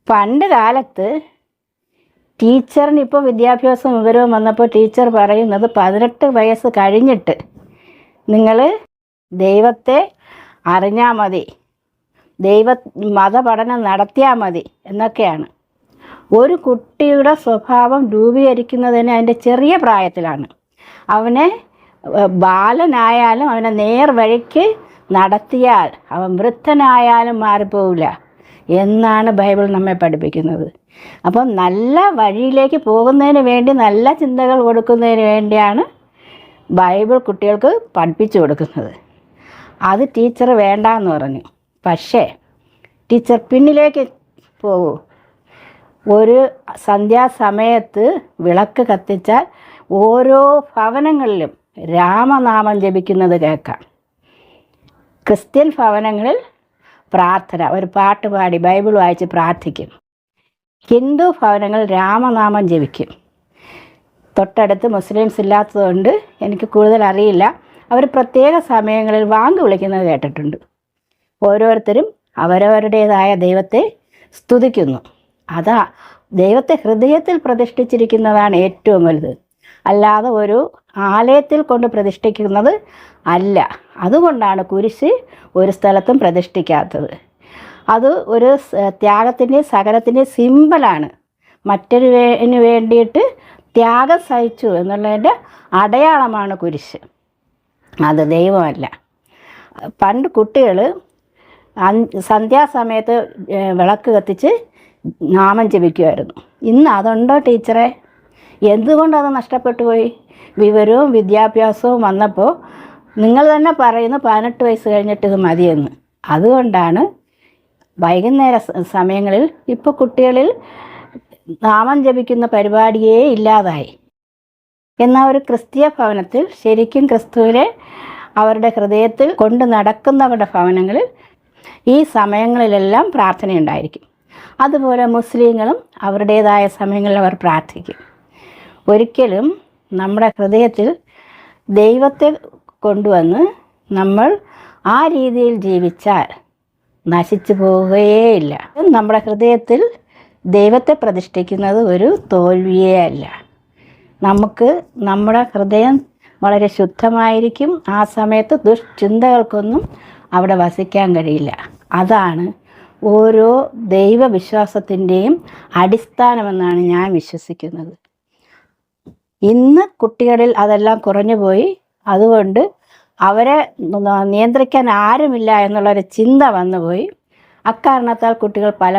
പണ്ട് കാലത്ത് ടീച്ചറിന് ഇപ്പോൾ വിദ്യാഭ്യാസം വിവരവും വന്നപ്പോൾ ടീച്ചർ പറയുന്നത് 18 വയസ്സ് കഴിഞ്ഞിട്ട് നിങ്ങൾ ദൈവത്തെ അറിഞ്ഞാൽ മതി, മതപഠനം നടത്തിയാൽ മതി എന്നൊക്കെയാണ്. ഒരു കുട്ടിയുടെ സ്വഭാവം രൂപീകരിക്കുന്നതിന് അതിൻ്റെ ചെറിയ പ്രായത്തിലാണ്. അവനെ ബാലനായാലും അവനെ നേർവഴിക്ക് നടത്തിയാൽ അവൻ വൃദ്ധനായാലും മാറിപ്പോവില്ല എന്നാണ് ബൈബിൾ നമ്മെ പഠിപ്പിക്കുന്നത്. അപ്പം നല്ല വഴിയിലേക്ക് പോകുന്നതിന് വേണ്ടി, നല്ല ചിന്തകൾ കൊടുക്കുന്നതിന് വേണ്ടിയാണ് ബൈബിൾ കുട്ടികൾക്ക് പഠിപ്പിച്ചു കൊടുക്കുന്നത്. അത് ടീച്ചർ വേണ്ടാന്ന് പറഞ്ഞു. പക്ഷേ ടീച്ചർ പിന്നിലേക്ക് പോകൂ. ഒരു സന്ധ്യാസമയത്ത് വിളക്ക് കത്തിച്ചാൽ ഓരോ ഭവനങ്ങളിലും രാമനാമം ജപിക്കുന്നത് കേൾക്കാം. ക്രിസ്ത്യൻ ഭവനങ്ങളിൽ പ്രാർത്ഥന, ഒരു പാട്ട് പാടി ബൈബിൾ വായിച്ച് പ്രാർത്ഥിക്കും. ഹിന്ദു ഭവനങ്ങളിൽ രാമനാമം ജപിക്കും. തൊട്ടടുത്ത് മുസ്ലിംസ് ഇല്ലാത്തതുകൊണ്ട് എനിക്ക് കൂടുതൽ അറിയില്ല. അവർ പ്രത്യേക സമയങ്ങളിൽ വാങ്ക് വിളിക്കുന്നത് കേട്ടിട്ടുണ്ട്. ഓരോരുത്തരും അവരവരുടേതായ ദൈവത്തെ സ്തുതിക്കുന്നു. അതാ ദൈവത്തെ ഹൃദയത്തിൽ പ്രതിഷ്ഠിച്ചിരിക്കുന്നതാണ് ഏറ്റവും വലുത്, അല്ലാതെ ഒരു ആലയത്തിൽ കൊണ്ട് പ്രതിഷ്ഠിക്കുന്നത് അല്ല. അതുകൊണ്ടാണ് കുരിശ് ഒരു സ്ഥലത്തും പ്രതിഷ്ഠിക്കാത്തത്. അത് ഒരു ത്യാഗത്തിൻ്റെയും സഹനത്തിൻ്റെയും സിമ്പലാണ്. മറ്റൊരുവിന് വേണ്ടിയിട്ട് ത്യാഗം സഹിച്ചു എന്നുള്ളതിൻ്റെ അടയാളമാണ് കുരിശ്, അത് ദൈവമല്ല. പണ്ട് കുട്ടികൾ സന്ധ്യാസമയത്ത് വിളക്ക് കത്തിച്ച് നാമം ജപിക്കുമായിരുന്നു. ഇന്ന് അതുണ്ടോ ടീച്ചറെ? എന്തുകൊണ്ടത് നഷ്ടപ്പെട്ടു പോയി? വിവരവും വിദ്യാഭ്യാസവും വന്നപ്പോൾ നിങ്ങൾ തന്നെ പറയുന്നു 18 വയസ്സ് കഴിഞ്ഞിട്ട് ഇത് മതിയെന്ന്. അതുകൊണ്ടാണ് വൈകുന്നേര സമയങ്ങളിൽ ഇപ്പോൾ കുട്ടികളിൽ നാമം ജപിക്കുന്ന പരിപാടിയേ ഇല്ലാതായി. എന്നാൽ ഒരു ക്രിസ്തീയ ഭവനത്തിൽ ശരിക്കും ക്രിസ്തുവിനെ അവരുടെ ഹൃദയത്തിൽ കൊണ്ട് നടക്കുന്നവരുടെ ഭവനങ്ങളിൽ ഈ സമയങ്ങളിലെല്ലാം പ്രാർത്ഥനയുണ്ടായിരിക്കും. അതുപോലെ മുസ്ലിങ്ങളും അവരുടേതായ സമയങ്ങളിൽ അവർ പ്രാർത്ഥിക്കും. ഒരിക്കലും നമ്മുടെ ഹൃദയത്തിൽ ദൈവത്തെ കൊണ്ടുവന്ന് നമ്മൾ ആ രീതിയിൽ ജീവിച്ചാൽ നശിച്ചു പോവുകയേയില്ല. നമ്മുടെ ഹൃദയത്തിൽ ദൈവത്തെ പ്രതിഷ്ഠിക്കുന്നത് ഒരു തോൽവിയേ അല്ല. നമുക്ക് നമ്മുടെ ഹൃദയം വളരെ ശുദ്ധമായിരിക്കും. ആ സമയത്ത് ദുഷ്ചിന്തകൾക്കൊന്നും അവിടെ വസിക്കാൻ കഴിയില്ല. അതാണ് ഓരോ ദൈവവിശ്വാസത്തിൻ്റെയും അടിസ്ഥാനമെന്നാണ് ഞാൻ വിശ്വസിക്കുന്നത്. ഇന്ന് കുട്ടികളിൽ അതെല്ലാം കുറഞ്ഞു പോയി. അതുകൊണ്ട് അവരെ നിയന്ത്രിക്കാൻ ആരുമില്ല എന്നുള്ളൊരു ചിന്ത വന്നുപോയി. അക്കാരണത്താൽ കുട്ടികൾ പല